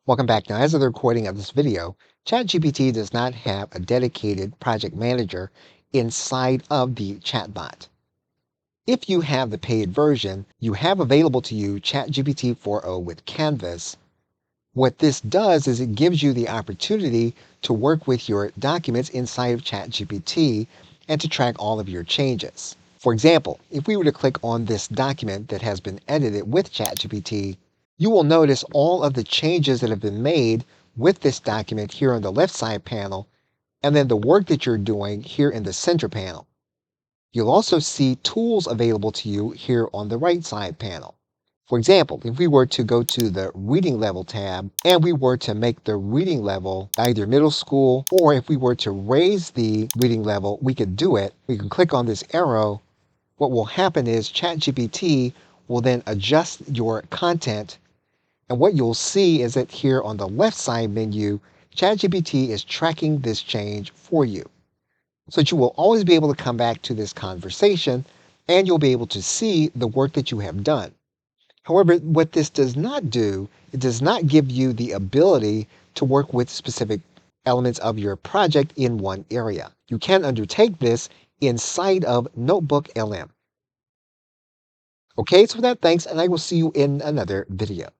Welcome back. Now, as of the recording of this video, ChatGPT does not have a dedicated project manager inside of the chatbot. If you have the paid version, you have available to you ChatGPT 4.0 with Canvas. What this does is it gives you the opportunity to work with your documents inside of ChatGPT and to track all of your changes. For example, if we were to click on this document that has been edited with ChatGPT, you will notice all of the changes that have been made with this document here on the left side panel, and then the work that you're doing here in the center panel. You'll also see tools available to you here on the right side panel. For example, if we were to go to the reading level tab and we were to make the reading level either middle school, or if we were to raise the reading level, we could do it. We can click on this arrow. What will happen is ChatGPT will then adjust your content. And what you'll see is that here on the left side menu, ChatGPT is tracking this change for you. So that you will always be able to come back to this conversation and you'll be able to see the work that you have done. However, what this does not do, it does not give you the ability to work with specific elements of your project in one area. You can undertake this inside of Notebook LM. Okay, so with that, thanks, and I will see you in another video.